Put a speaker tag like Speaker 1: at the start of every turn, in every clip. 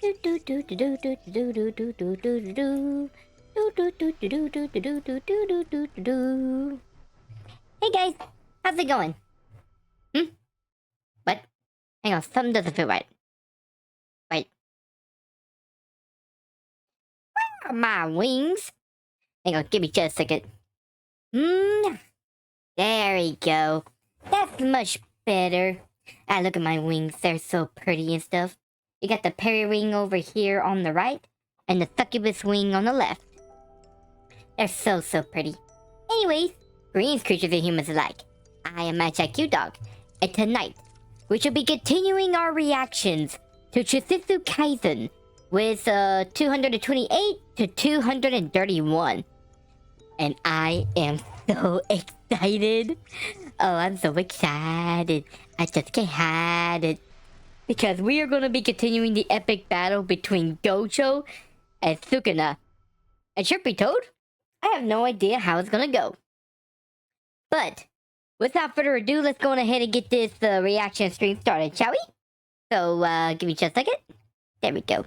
Speaker 1: Hey guys, how's it going? What? Hang on, something doesn't feel right. Wait. Where are my wings? Hang on, give me just a second. There we go. That's much better. Ah, look at my wings. They're so pretty and stuff. You got the parry wing over here on the right, and the succubus wing on the left. They're so pretty. Anyways, greetings creatures and humans alike. I am my IQ Dog, and tonight, we shall be continuing our reactions to Jujutsu Kaisen with 228 to 231. And I am so excited. Oh, I'm so excited. I just can't hide it. Because we are going to be continuing the epic battle between Gojo and Sukuna. And truth be told, I have no idea how it's going to go. But, without further ado, let's go ahead and get this reaction stream started, shall we? So, give me just a second. There we go.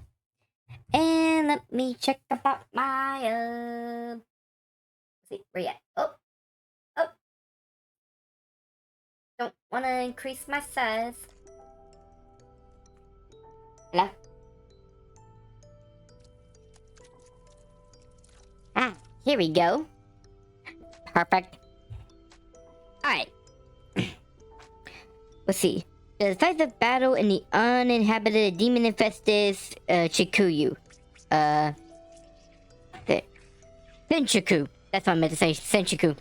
Speaker 1: And let me check about my, let's see, where you at? Oh. Don't want to increase my size. Hello? Ah, here we go. Perfect. Alright. Let's see. The decisive battle in the uninhabited demon-infested Chikuyu. Senchuku. That's what I meant to say. Senchuku.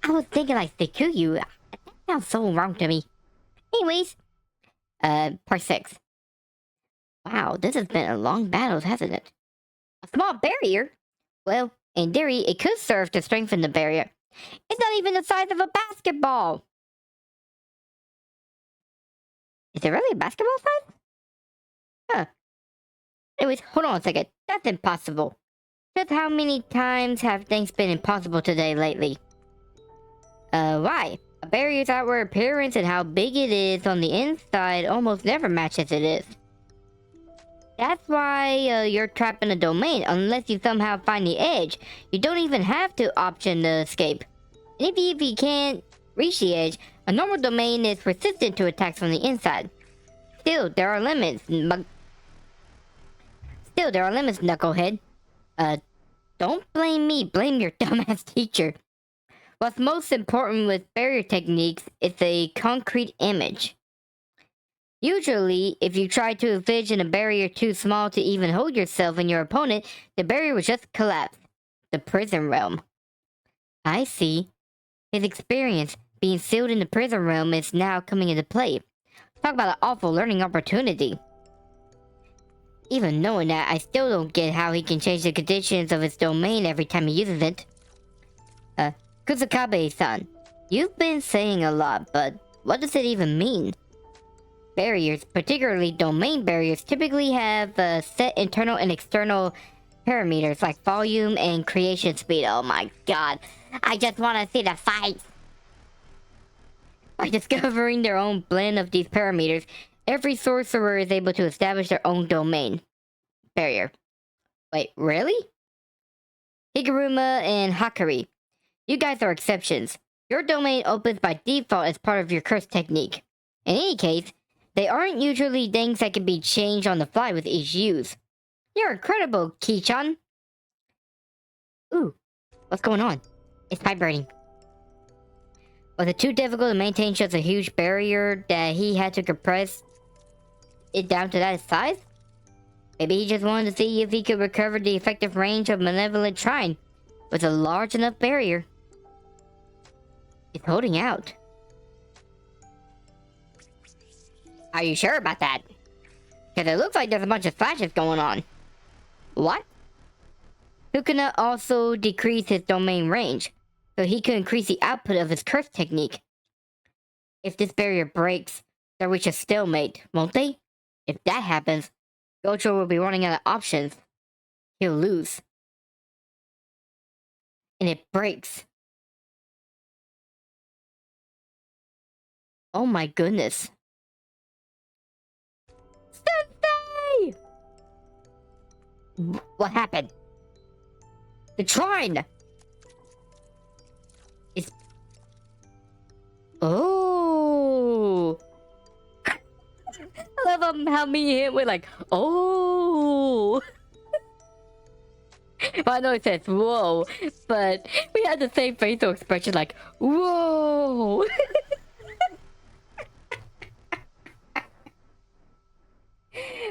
Speaker 1: I was thinking like Sikuyu. That sounds so wrong to me. Anyways. Part 6. Wow, this has been a long battle, hasn't it? A small barrier? Well, in theory, it could serve to strengthen the barrier. It's not even the size of a basketball. Is it really a basketball size? Huh. Anyways, hold on a second. That's impossible. Just how many times have things been impossible today lately? Why? A barrier's outward appearance and how big it is on the inside almost never matches it is. That's why you're trapped in a domain unless you somehow find the edge. You don't even have to option the escape. And if you can't reach the edge, a normal domain is resistant to attacks from the inside. Still, there are limits, knucklehead. Don't blame me, blame your dumbass teacher. What's most important with barrier techniques is a concrete image. Usually, if you try to envision a barrier too small to even hold yourself and your opponent, the barrier will just collapse. The prison realm. I see. His experience being sealed in the prison realm is now coming into play. Talk about an awful learning opportunity. Even knowing that, I still don't get how he can change the conditions of his domain every time he uses it. Kusakabe-san, you've been saying a lot, but what does it even mean? Barriers, particularly domain barriers, typically have set internal and external parameters like volume and creation speed. Oh my god, I just want to see the fight! By discovering their own blend of these parameters, every sorcerer is able to establish their own domain barrier. Wait, really? Higuruma and Hakari, you guys are exceptions. Your domain opens by default as part of your curse technique. In any case, they aren't usually things that can be changed on the fly with each use. You're incredible, Ki-chan. Ooh, what's going on? It's vibrating. Was it too difficult to maintain such a huge barrier that he had to compress it down to that size? Maybe he just wanted to see if he could recover the effective range of Malevolent Shrine with a large enough barrier. It's holding out. Are you sure about that? Because it looks like there's a bunch of flashes going on. What? Sukuna also decreased his domain range, so he could increase the output of his curse technique. If this barrier breaks, they'll reach a stalemate, won't they? If that happens, Gojo will be running out of options. He'll lose. And it breaks. Oh my goodness. Sensei! What happened? The shrine! It's... Oh! I love how me and him were like, oh! Well, I know it says whoa, but we had the same facial expression like, whoa!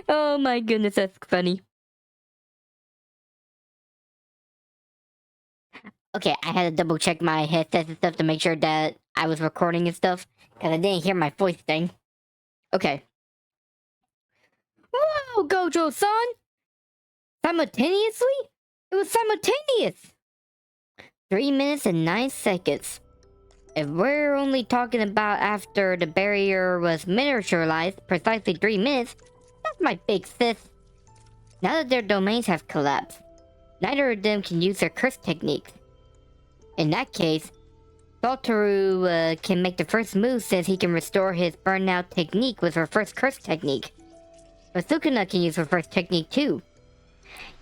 Speaker 1: Oh my goodness, that's funny. Okay, I had to double check my headset and stuff to make sure that I was recording and stuff, because I didn't hear my voice thing. Okay. Whoa, Gojo-san! Simultaneously? It was simultaneous! 3 minutes and 9 seconds. If we're only talking about after the barrier was miniaturized, precisely 3 minutes, that's my big sis. Now that their domains have collapsed, neither of them can use their curse techniques. In that case, Satoru can make the first move since he can restore his burnout technique with her first curse technique. But Sukuna can use her first technique too.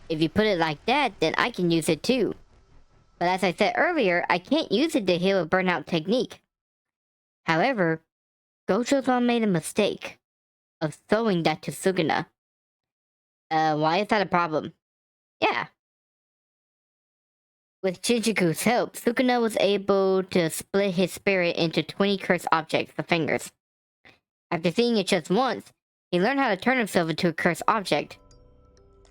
Speaker 1: If you put it like that, then I can use it too. But as I said earlier, I can't use it to heal a burnout technique. However, Gojo-san made a mistake of throwing that to Sukuna. Why is that a problem? Yeah. With Shinjuku's help, Sukuna was able to split his spirit into 20 cursed objects, the fingers. After seeing it just once, he learned how to turn himself into a cursed object.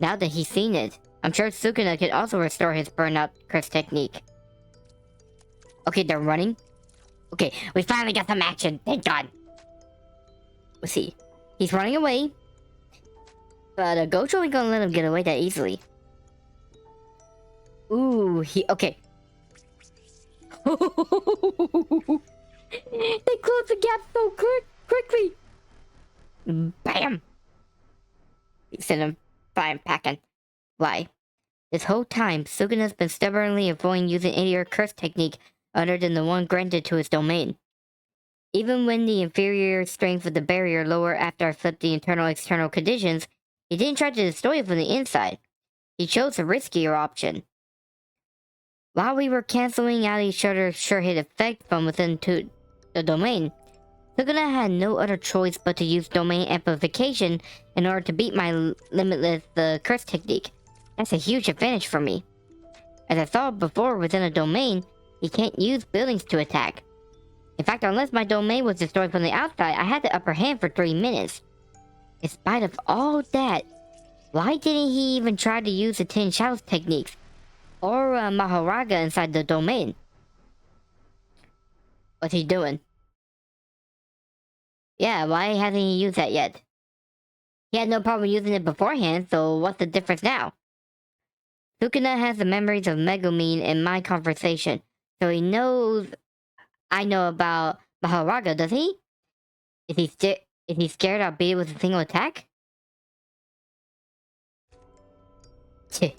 Speaker 1: Now that he's seen it, I'm sure Sukuna can also restore his burnout curse technique. Okay, they're running. Okay, we finally got some action, thank God. Let's see. He's running away. But Gojo ain't gonna let him get away that easily. Ooh, okay. They closed the gap so quickly. Bam! He sent him flying packing. Why? This whole time, Sukuna's been stubbornly avoiding using any other curse technique other than the one granted to his domain. Even when the inferior strength of the barrier lowered after I flipped the internal-external conditions, he didn't try to destroy it from the inside. He chose a riskier option. While we were cancelling out each other's sure-hit effect from within the domain, Sukuna had no other choice but to use domain amplification in order to beat my limitless curse technique. That's a huge advantage for me. As I saw before, within a domain, you can't use buildings to attack. In fact, unless my domain was destroyed from the outside, I had the upper hand for 3 minutes. In spite of all that, why didn't he even try to use the 10 Shadows techniques? Or Maharaga inside the domain? What's he doing? Yeah, why hasn't he used that yet? He had no problem using it beforehand, so what's the difference now? Sukuna has the memories of Megumin in my conversation, so he knows I know about Maharaga, does he? Is he scared I'll beat it with a single attack? Tch.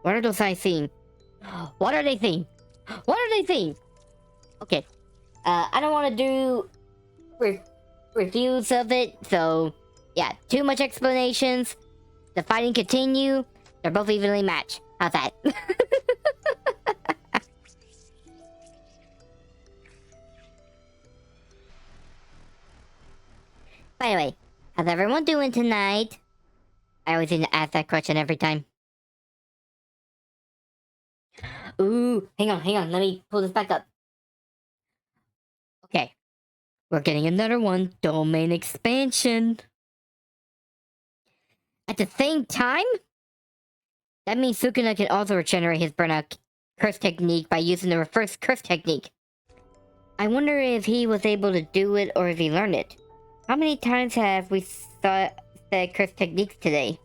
Speaker 1: What are those eyes seeing? What are they seeing? What are they seeing? Okay. I don't want to do reviews of it, so yeah, too much explanations. The fighting continue. They're both evenly matched. How's that? By the way, how's everyone doing tonight? I always need to ask that question every time. Ooh, hang on. Let me pull this back up. Okay. We're getting another one. Domain expansion. At the same time? That means Sukuna can also regenerate his burnout curse technique by using the reverse curse technique. I wonder if he was able to do it or if he learned it. How many times have we said curse techniques today?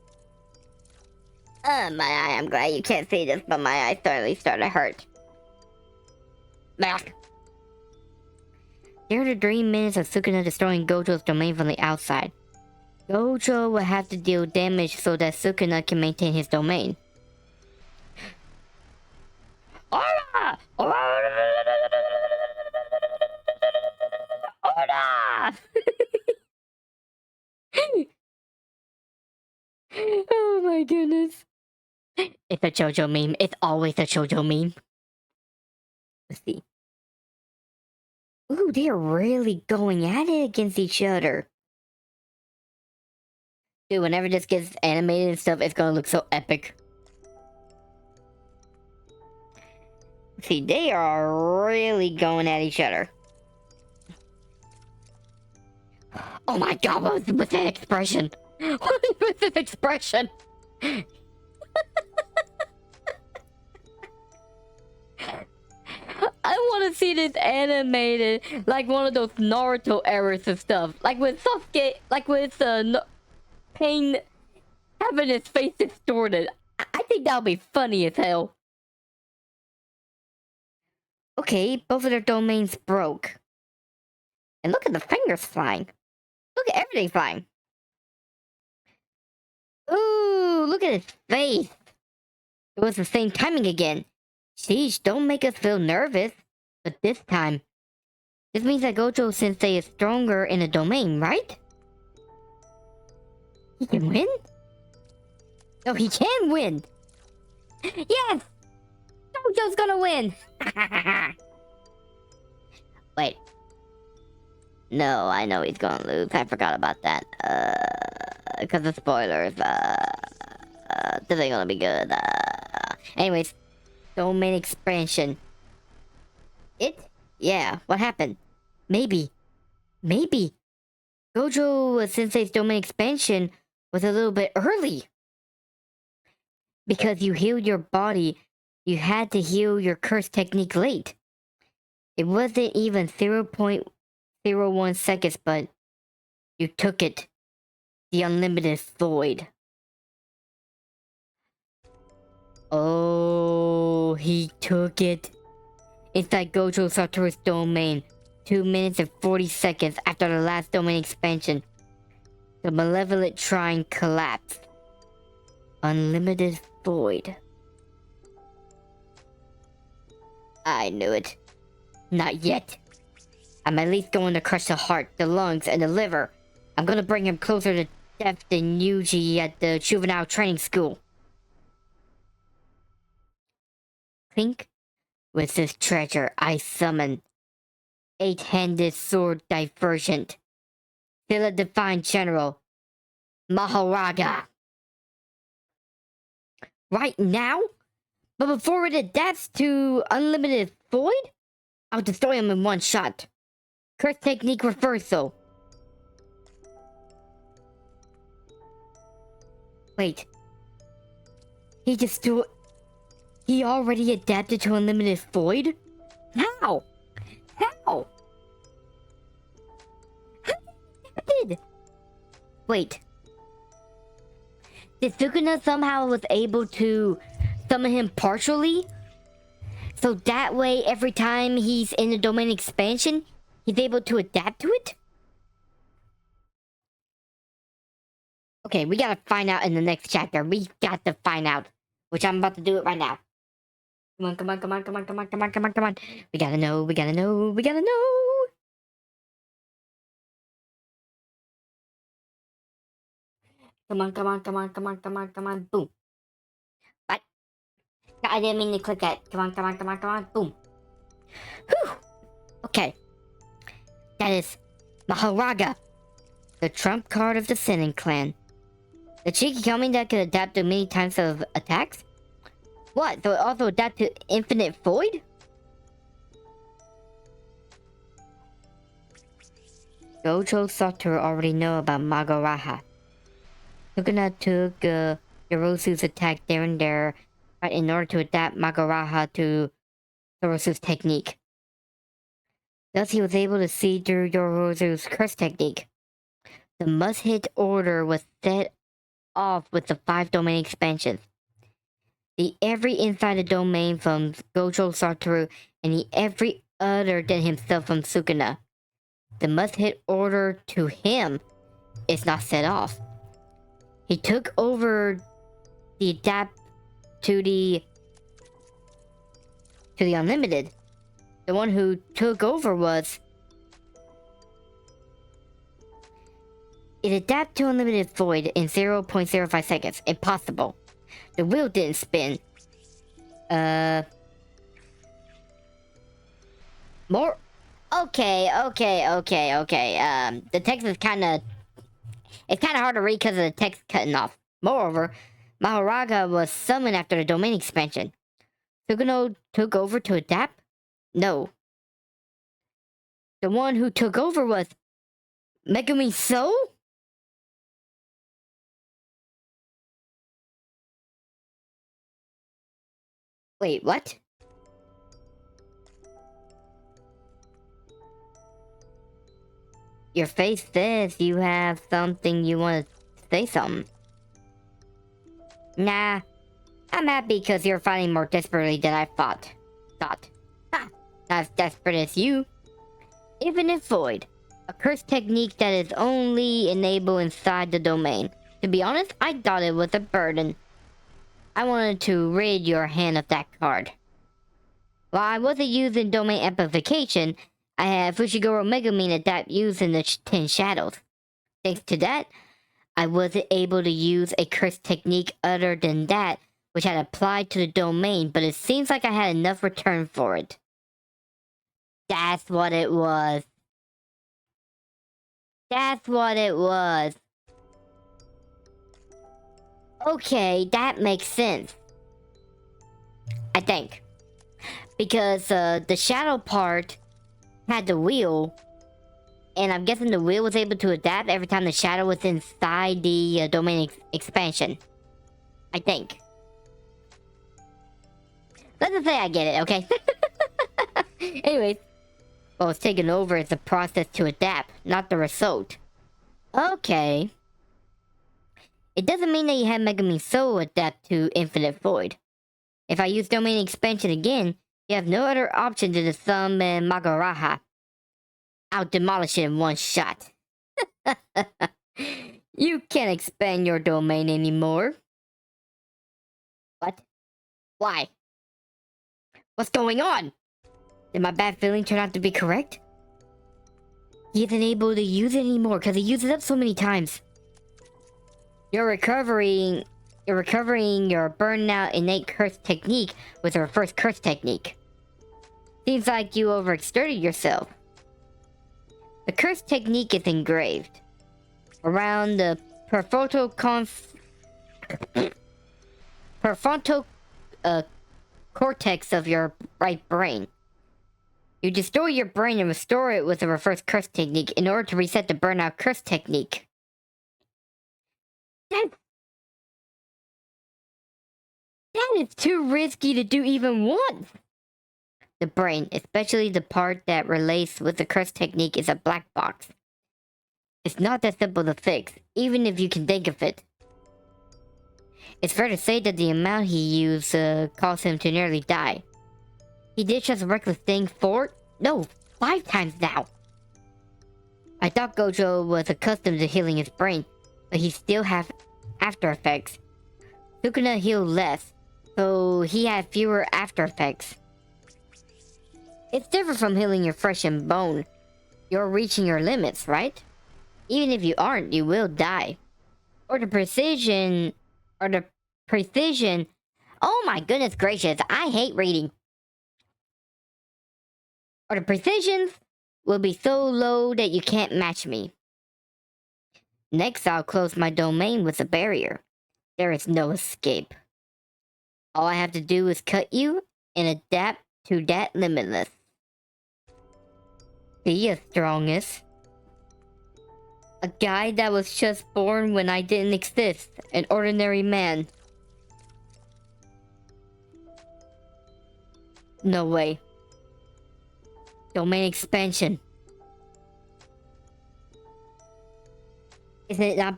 Speaker 1: My eye, I'm glad you can't see this, but my eye thoroughly started to hurt. Back. There are the 3 minutes of Sukuna destroying Gojo's domain from the outside. Gojo will have to deal damage so that Sukuna can maintain his domain. Ora! Ora! Oh my goodness. It's a JoJo meme. It's always a JoJo meme. Let's see. Ooh, they're really going at it against each other. Dude, whenever this gets animated and stuff, it's gonna look so epic. See, they are really going at each other. Oh my god, what was with that expression? What was with this expression? I want to see this animated like one of those Naruto eras and stuff. Like with Sasuke, like with Pain having his face distorted. I think that would be funny as hell. Okay, both of their domains broke. And look at the fingers flying. Look at everything flying. Ooh, look at his face. It was the same timing again. Sheesh, don't make us feel nervous. But this time, this means that Gojo Sensei is stronger in a domain, right? He can win? No, he can win! Yes! Gojo's gonna win! Wait. No, I know he's gonna lose. I forgot about that. Because of spoilers. This ain't gonna be good. Anyways, domain expansion. Yeah, what happened? Maybe Gojo Sensei's domain expansion was a little bit early. Because you healed your body, you had to heal your curse technique late. It wasn't even 0.01 seconds, but you took it. The unlimited void. Oh, he took it. Inside Gojo Satoru's domain, 2 minutes and 40 seconds after the last domain expansion, the malevolent shrine collapsed. Unlimited void. I knew it. Not yet. I'm at least going to crush the heart, the lungs, and the liver. I'm gonna bring him closer to death than Yuji at the juvenile training school. Think? With this treasure, I summon 8-handed sword divergent. Still a defined general. Maharaga. Right now? But before it adapts to unlimited void? I'll destroy him in one shot. Curse technique reversal. Wait. He already adapted to unlimited void? How? How? How did? Wait. Did Sukuna somehow was able to summon him partially? So that way, every time he's in the domain expansion, he's able to adapt to it? Okay, we gotta find out in the next chapter. We got to find out. Which I'm about to do it right now. Come on, come on, come on, come on, come on, come on, come on, come on. We gotta know, we gotta know, we gotta know. Come on, come on, come on, come on, come on, come on. Boom. What? I didn't mean to click that. Come on, come on, come on, come on. Boom. Whew. Okay. That is Maharaga, the trump card of the Zen'in clan. The cheeky coming that can adapt to many types of attacks? What? So it also adapt to infinite void? Gojo Satoru already know about Magaraha. Sukuna took Yorosu's attack there and there in order to adapt Magaraha to Yorosu's technique. Thus he was able to see through Yorosu's curse technique. The must-hit order was set off with the 5 domain expansions. The every inside the domain from Gojo Satoru and the every other than himself from Sukuna. The must-hit order to him is not set off. He took over the adapt to the unlimited. The one who took over was It adapted to unlimited void in 0.05 seconds. Impossible. The wheel didn't spin. More? Okay. The text is kinda... It's kinda hard to read because of the text cutting off. Moreover, Mahoraga was summoned after the domain expansion. Sukuna took over to adapt? No. The one who took over was... Megumi So? Wait, what? Your face says you have something you want to say something. Nah, I'm happy because you're fighting more desperately than I thought. Ha! Not as desperate as you. Infinite Void. A curse technique that is only enabled inside the domain. To be honest, I thought it was a burden. I wanted to rid your hand of that card. While I wasn't using domain amplification, I had Fushiguro Megumin adapt using the 10 shadows. Thanks to that, I wasn't able to use a curse technique other than that which had applied to the domain, but it seems like I had enough return for it. That's what it was. That's what it was. Okay, that makes sense. I think. Because the shadow part had the wheel, and I'm guessing the wheel was able to adapt every time the shadow was inside the domain expansion. I think. Let's just say I get it, okay? Anyways, what was taken over is the process to adapt, not the result. Okay. It doesn't mean that you have Megami Soul adapt to Infinite Void. If I use domain expansion again, you have no other option to summon Magaraha. I'll demolish it in one shot. You can't expand your domain anymore. What? Why? What's going on? Did my bad feeling turn out to be correct? He isn't able to use it anymore because he uses it up so many times. You're recovering your burnout innate curse technique with a reverse curse technique. Seems like you overexerted yourself. The curse technique is engraved around the prefrontal cortex of your right brain. You destroy your brain and restore it with a reverse curse technique in order to reset the burnout curse technique. That is too risky to do even once. The brain, especially the part that relates with the curse technique, is a black box. It's not that simple to fix, even if you can think of it. It's fair to say that the amount he used caused him to nearly die. He did just a reckless thing 5 times now. I thought Gojo was accustomed to healing his brain, but he still has after effects. Sukuna healed less, so he had fewer after effects. It's different from healing your flesh and bone. You're reaching your limits, right? Even if you aren't, you will die. Or the precision... Oh my goodness gracious, I hate reading. Or the precision will be so low that you can't match me. Next, I'll close my domain with a barrier. There is no escape. All I have to do is cut you and adapt to that limitless. Be a strongest. A guy that was just born when I didn't exist. An ordinary man. No way. Domain expansion. Isn't it not?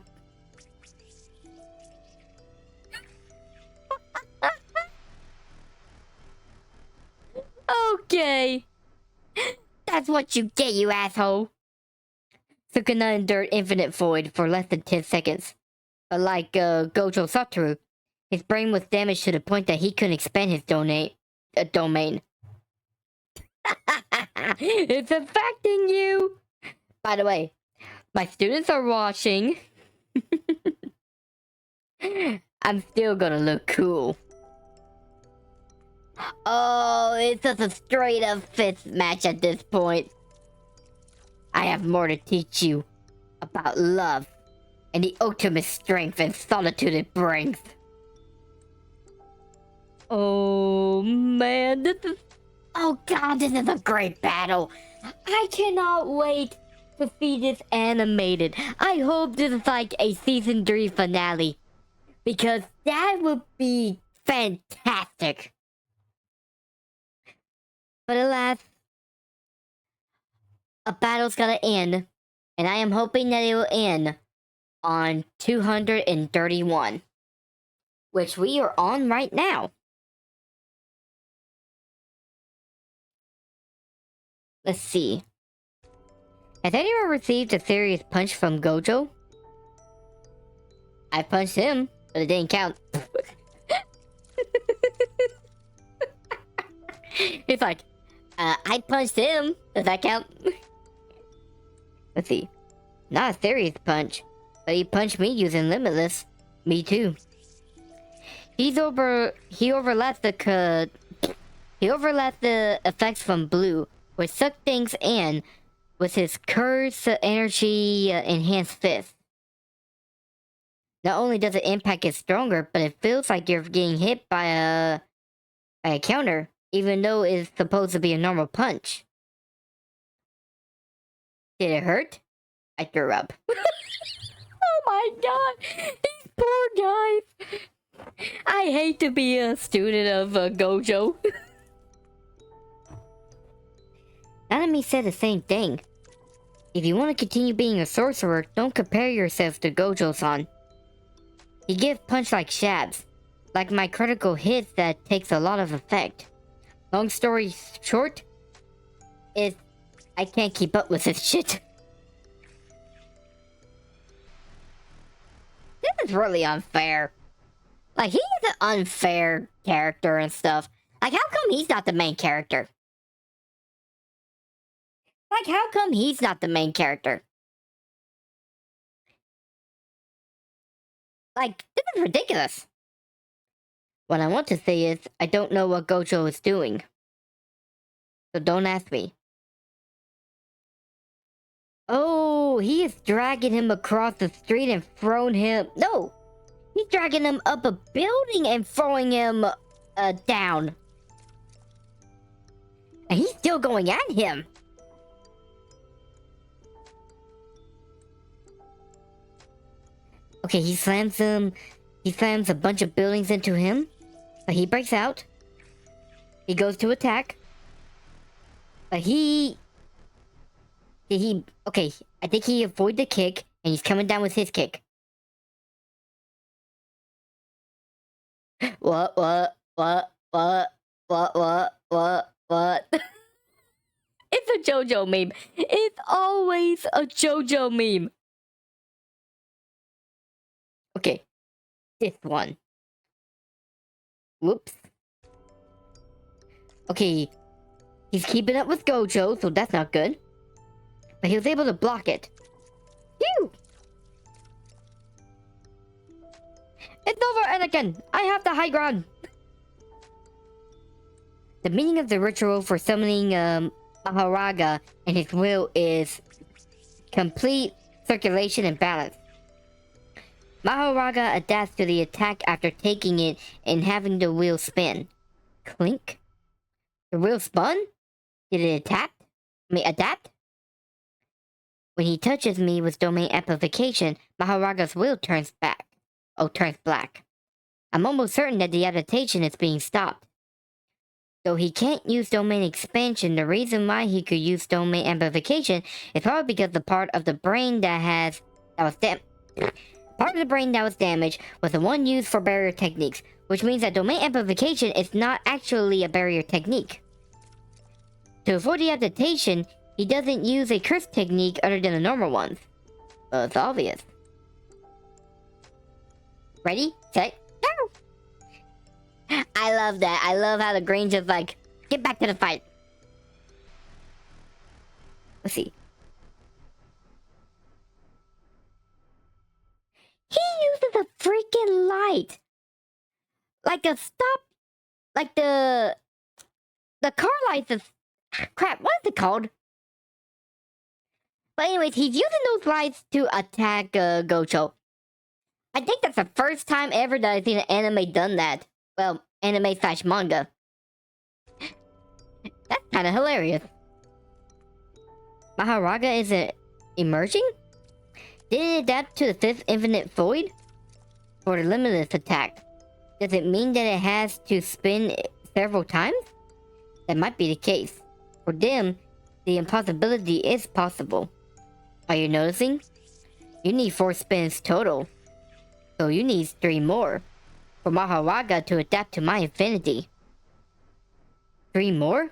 Speaker 1: Okay. That's what you get, you asshole. Sukuna endured Infinite Void for less than 10 seconds. But like Gojo Satoru, his brain was damaged to the point that he couldn't expand his domain. It's affecting you! By the way, My students are watching. I'm still gonna look cool. Oh, it's just a straight up fifth match at this point. I have more to teach you about love and the ultimate strength and solitude it brings. Oh man, this is... Oh god, this is a great battle. I cannot wait to see this animated. I hope this is like a season 3 finale, because that would be fantastic. But alas, a battle's gotta end, and I am hoping that it will end on 231, which we are on right now. Let's see. Has anyone received a serious punch from Gojo? I punched him, but it didn't count. It's like, I punched him. Does that count? Let's see. Not a serious punch, but he punched me using Limitless. Me too. He overlaps the effects from Blue, which suck things in with his curse energy enhanced fist. Not only does the impact get stronger, but it feels like you're getting hit by a counter, even though it's supposed to be a normal punch. Did it hurt? I threw up. Oh my god! These poor guys! I hate to be a student of Gojo. Nanami said the same thing. If you want to continue being a sorcerer, don't compare yourself to Gojo-san. He gives punch like shabs, like my critical hits that takes a lot of effect. Long story short, is I can't keep up with this shit. This is really unfair. Like, he is an unfair character and stuff. Like, how come he's not the main character? Like, how come he's not the main character? Like, this is ridiculous. What I want to say is, I don't know what Gojo is doing. So don't ask me. Oh, he is dragging him across the street and throwing him... No! He's dragging him up a building and throwing him down. And he's still going at him. Okay, he slams a bunch of buildings into him. But he breaks out. He goes to attack. But okay, I think he avoided the kick, and he's coming down with his kick. What? It's a JoJo meme. It's always a JoJo meme. Okay, this one. Whoops. Okay, he's keeping up with Gojo, so that's not good. But he was able to block it. Phew! It's over, Anakin! I have the high ground! The meaning of the ritual for summoning Maharaga and his will is complete circulation and balance. Maharaga adapts to the attack after taking it and having the wheel spin. Clink? The wheel spun? Did it adapt? When he touches me with domain amplification, Maharaga's will turns back. Oh, turns black. I'm almost certain that the adaptation is being stopped. Though he can't use domain expansion, the reason why he could use domain amplification is probably because the part of the brain that was damaged was the one used for barrier techniques, which means that domain amplification is not actually a barrier technique. To avoid the adaptation, he doesn't use a curse technique other than the normal ones. Well, it's obvious. Ready? Set, go! I love that. I love how the green just like, get back to the fight. Let's see. light. Like a stop, like the car lights is, crap, what is it called? But anyways, he's using those lights to attack Gojo. I think that's the first time ever that I've seen an anime done that. Well, anime slash manga. That's kind of hilarious. Maharaga is emerging? Did it adapt to the 5th Infinite Void? For the limitless attack? Does it mean that it has to spin several times? That might be the case. For them, the impossibility is possible. Are you noticing? You need 4 spins total. So you need 3 more. For Maharaga to adapt to my infinity. 3 more?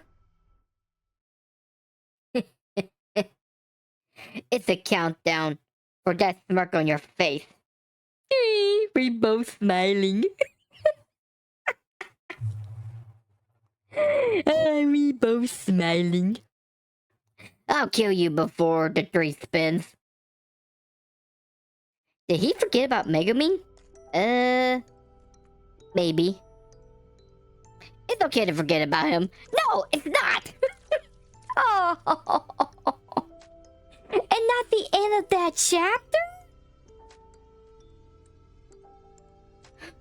Speaker 1: It's a countdown. For that smirk on your face. We both smiling. We both smiling. I'll kill you before the 3 spins. Did he forget about Megumin? Maybe. It's okay to forget about him. No, it's not! Oh. And not the end of that chapter?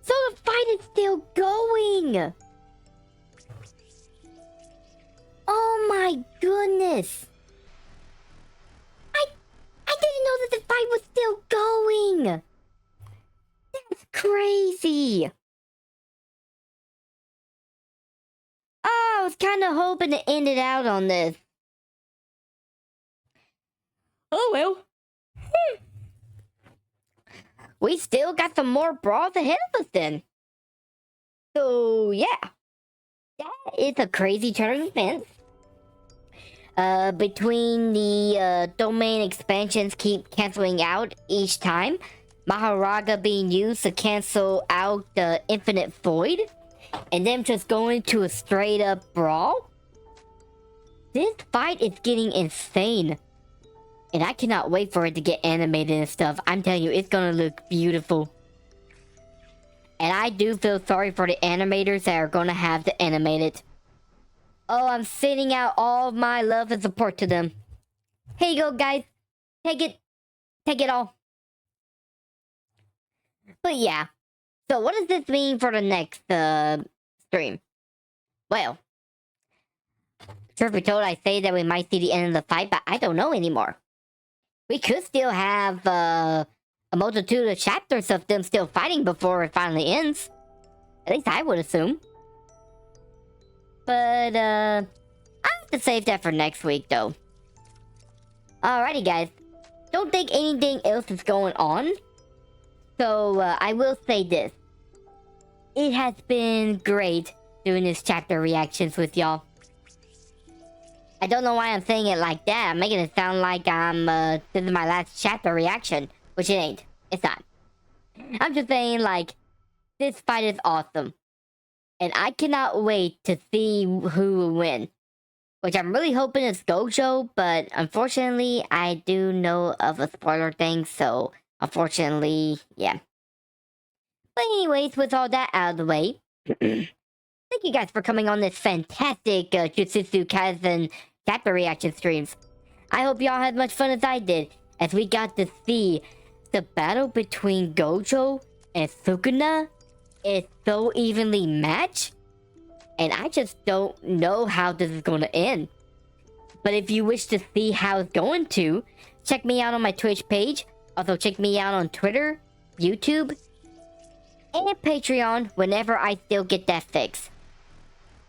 Speaker 1: So the fight is still going! Oh my goodness! I didn't know that the fight was still going! That's crazy! Oh, I was kind of hoping to end it out on this. Oh well. We still got some more brawls ahead of us then. So, yeah. That is a crazy turn of events. Between the domain expansions keep canceling out each time. Maharaga being used to cancel out the Infinite Void. And them just going to a straight up brawl. This fight is getting insane. And I cannot wait for it to get animated and stuff. I'm telling you, it's gonna look beautiful. And I do feel sorry for the animators that are gonna have to animate it. Oh, I'm sending out all of my love and support to them. Here you go, guys. Take it. Take it all. But yeah. So what does this mean for the next stream? Well, truth be told, I say that we might see the end of the fight, but I don't know anymore. We could still have a multitude of chapters of them still fighting before it finally ends. At least I would assume. But I'll have to save that for next week though. Alrighty guys. Don't think anything else is going on. So I will say this. It has been great doing this chapter reactions with y'all. I don't know why I'm saying it like that. I'm making it sound like this is my last chapter reaction. Which it ain't. It's not. I'm just saying, like, this fight is awesome. And I cannot wait to see who will win. Which I'm really hoping is Gojo, but unfortunately, I do know of a spoiler thing, so unfortunately, yeah. But anyways, with all that out of the way, thank you guys for coming on this fantastic Jujutsu Kaisen chapter reaction streams. I hope y'all had much fun as I did, as we got to see the battle between Gojo and Sukuna is so evenly matched, and I just don't know how this is going to end. But if you wish to see how it's going to, check me out on my Twitch page. Also check me out on Twitter, YouTube, and Patreon whenever I still get that fixed.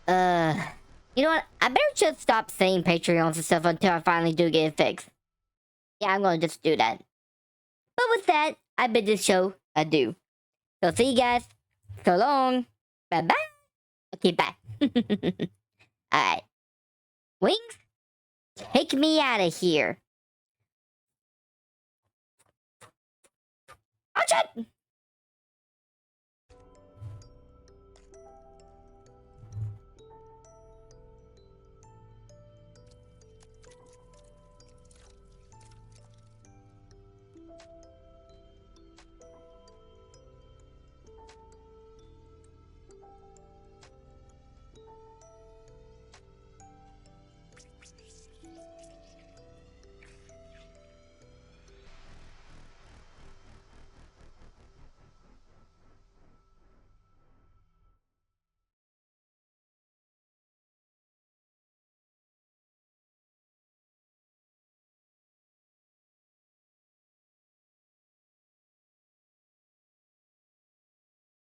Speaker 1: You know what? I better just stop saying Patreons and stuff until I finally do get it fixed. Yeah, I'm gonna just do that. But with that, I bid this show adieu. So see you guys. So long. Bye-bye. Okay, bye. Alright. Wings, take me out of here. Oh, shit!